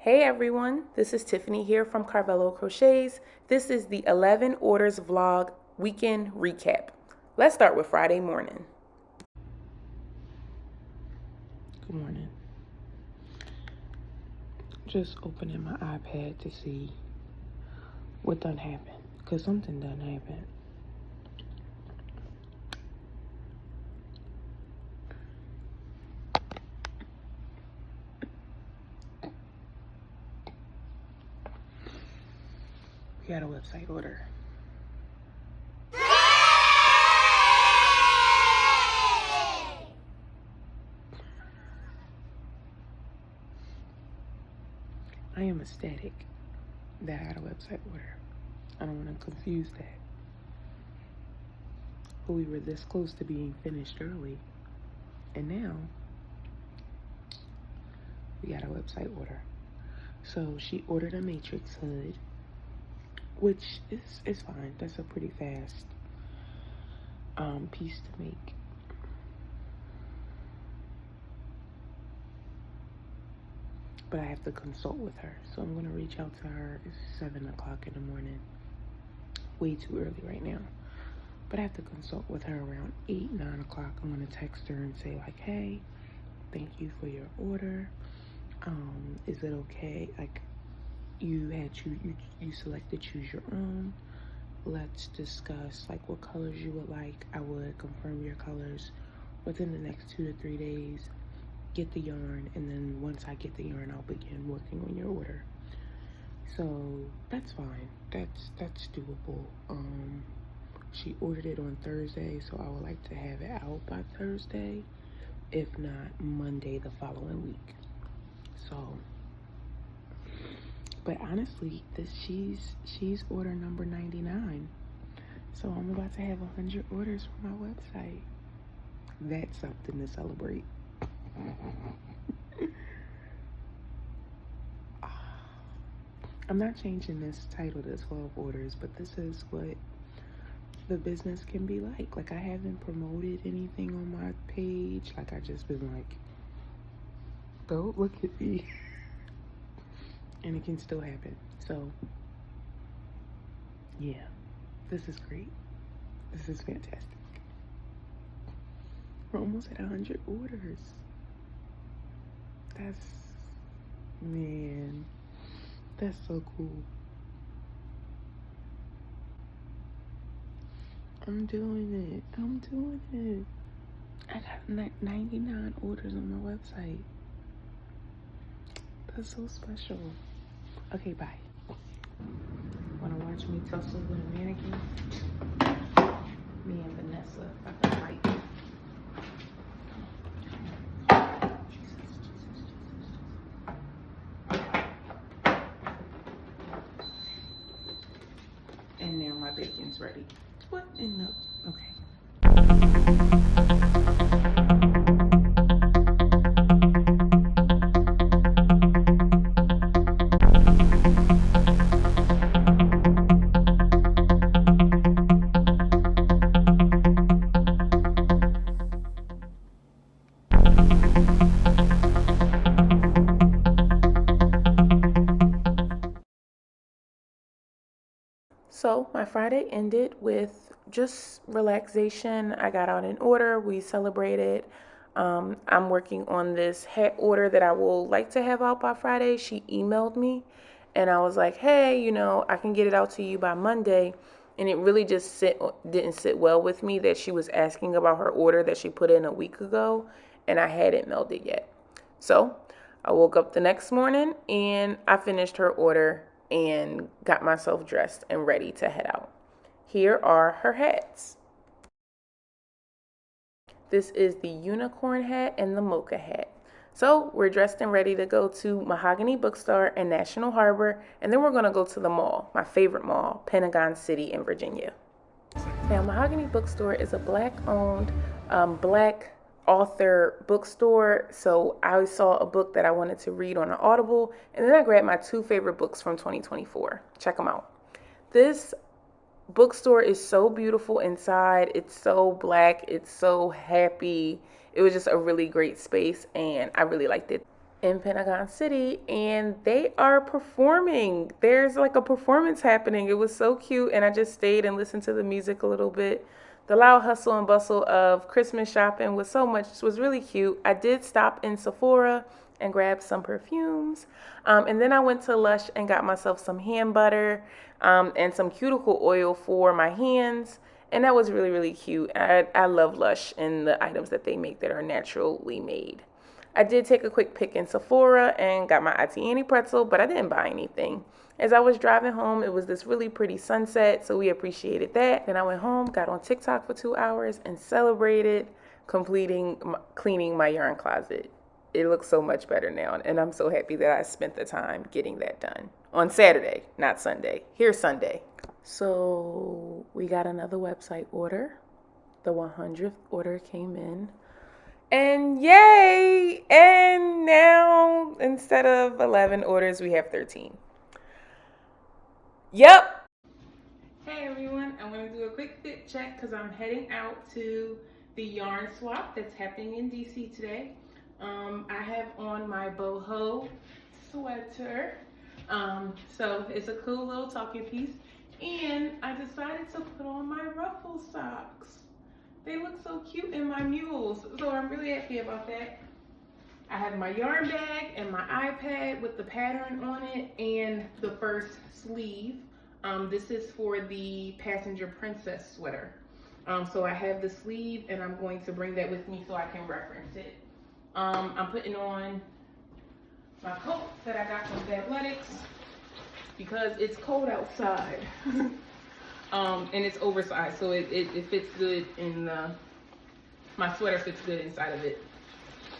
Hey everyone, this is Tiffany here from Carvello Crochets. This is the 11 Orders Vlog Weekend Recap. Let's start with Friday morning. Good morning. Just opening my iPad to see what done happened, because something done happened. We got a website order. I am ecstatic that I had a website order. I don't want to confuse that. But we were this close to being finished early. And now we got a website order. So she ordered a matrix hood, which is fine. That's a pretty fast piece to make. But I have to consult with her, so I'm gonna reach out to her. It's 7 o'clock in the morning. Way too early right now. But I have to consult with her around 8, 9 o'clock. I'm gonna text her and say like, hey, thank you for your order. Is it okay? Like, you selected choose your own. Let's discuss like what colors you would like. I would confirm your colors within the next 2 to 3 days. Get the yarn, and then once I get the yarn, I'll begin working on your order. So that's fine. That's doable. She ordered it on Thursday, so I would like to have it out by Thursday, if not Monday the following week. So, but honestly, she's order number 99. So I'm about to have 100 orders for my website. That's something to celebrate. I'm not changing this title to 12 orders, but this is what the business can be like. Like, I haven't promoted anything on my page. Like, I just been like, don't look at me. And it can still happen. So, yeah, this is great. This is fantastic. We're almost at 100 orders. Man, that's so cool. I'm doing it. I got 99 orders on my website. That's so special. Okay, bye. Wanna watch me tussle with a mannequin? Me and Vanessa about to fight. And now my bacon's ready. What in the... Okay. So my Friday ended with just relaxation. I got out an order. We celebrated. I'm working on this hat order that I will like to have out by Friday. She emailed me and I was like, hey, I can get it out to you by Monday. And it really just didn't sit well with me that she was asking about her order that she put in a week ago and I hadn't mailed it yet. So I woke up the next morning and I finished her order and got myself dressed and ready to head out. Here are her hats. This is the unicorn hat and the mocha hat. So we're dressed and ready to go to Mahogany Bookstore in National Harbor, and then we're going to go to the mall, my favorite mall, Pentagon City in Virginia. Now, Mahogany Bookstore is a Black-owned, Black author bookstore. So I saw a book that I wanted to read on an Audible, and then I grabbed my 2 favorite books from 2024. Check them out. This bookstore is so beautiful inside. It's so Black. It's so happy. It was just a really great space, and I really liked it. in Pentagon City, and they are performing. There's like a performance happening. It was so cute, and I just stayed and listened to the music a little bit. The loud hustle and bustle of Christmas shopping was really cute. I did stop in Sephora and grab some perfumes. And then I went to Lush and got myself some hand butter and some cuticle oil for my hands. And that was really, really cute. I love Lush and the items that they make that are naturally made. I did take a quick pick in Sephora and got my Auntie Annie pretzel, but I didn't buy anything. As I was driving home, it was this really pretty sunset, so we appreciated that. Then I went home, got on TikTok for 2 hours, and celebrated cleaning my yarn closet. It looks so much better now, and I'm so happy that I spent the time getting that done on Saturday, not Sunday. Here's Sunday. So we got another website order. The 100th order came in. And yay! And now instead of 11 orders, we have 13. Yep. Hey everyone, I want to do a quick fit check because I'm heading out to the yarn swap that's happening in DC today. I have on my boho sweater. So it's a cool little talking piece. And I decided to put on my ruffle socks. They look so cute in my mules, so I'm really happy about that. I have my yarn bag and my iPad with the pattern on it and the first sleeve. This is for the Passenger Princess sweater. So I have the sleeve and I'm going to bring that with me so I can reference it. I'm putting on my coat that I got from Athletics because it's cold outside. And it's oversized, so it fits good in my sweater fits good inside of it.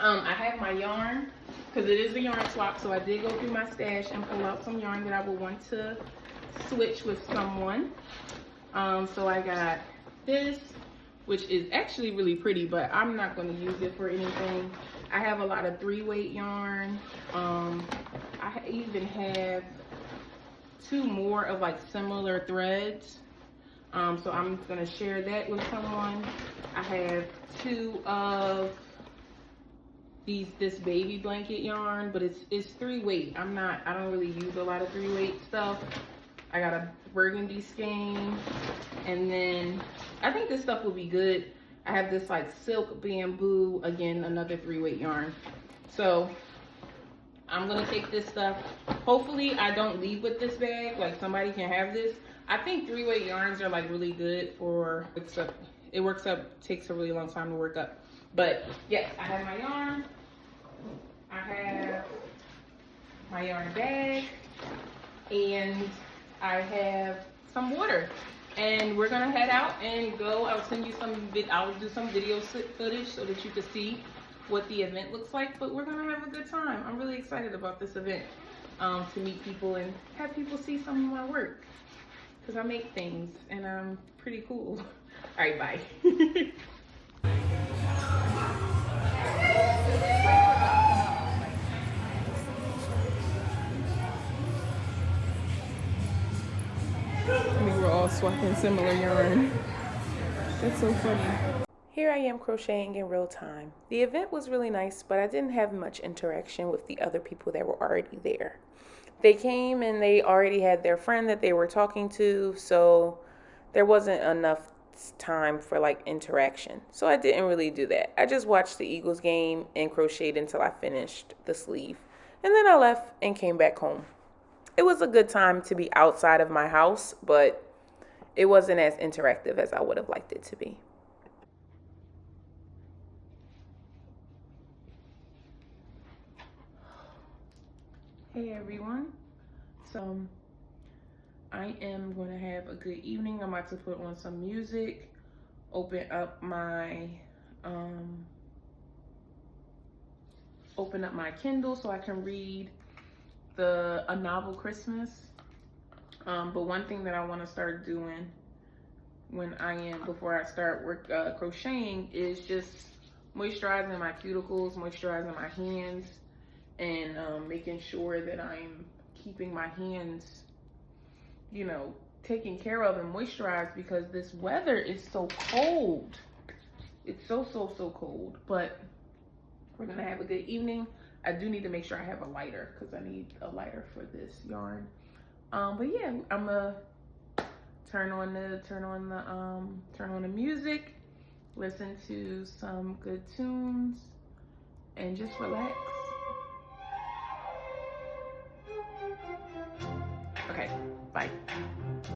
I have my yarn, because it is a yarn swap, so I did go through my stash and pull out some yarn that I would want to switch with someone. So I got this, which is actually really pretty, but I'm not going to use it for anything. I have a lot of 3-weight yarn. I even have 2 more of like similar threads. So I'm gonna share that with someone. I have 2 of this baby blanket yarn, but it's 3-weight. I don't really use a lot of 3-weight stuff. I got a burgundy skein, and then I think this stuff will be good. I have this like silk bamboo, again, another 3-weight yarn. So I'm gonna take this stuff. Hopefully I don't leave with this bag, like somebody can have this. I think 3-weight yarns are like really good for, it works up, takes a really long time to work up. But yes, I have my yarn. I have my yarn bag, and I have some water. And we're gonna head out and go. I'll send you I'll do some video footage so that you can see what the event looks like. But we're gonna have a good time. I'm really excited about this event, to meet people and have people see some of my work. Because I make things and I'm pretty cool. All right, bye. We were all swapping similar yarn. That's so funny. Here I am crocheting in real time. The event was really nice, but I didn't have much interaction with the other people that were already there. They came and they already had their friend that they were talking to, so there wasn't enough time for like interaction. So I didn't really do that. I just watched the Eagles game and crocheted until I finished the sleeve. And then I left and came back home. It was a good time to be outside of my house, but it wasn't as interactive as I would have liked it to be. Hey everyone. So I am going to have a good evening. I'm about to put on some music, open up my Kindle so I can read A Novel Christmas. But one thing that I want to start doing before I start crocheting is just moisturizing my cuticles, moisturizing my hands, and making sure that I'm keeping my hands, taken care of and moisturized, because this weather is so cold. It's so cold, but we're gonna have a good evening. I do need to make sure I have a lighter because I need a lighter for this yarn. But yeah, I'm gonna turn on the music, listen to some good tunes, and just relax.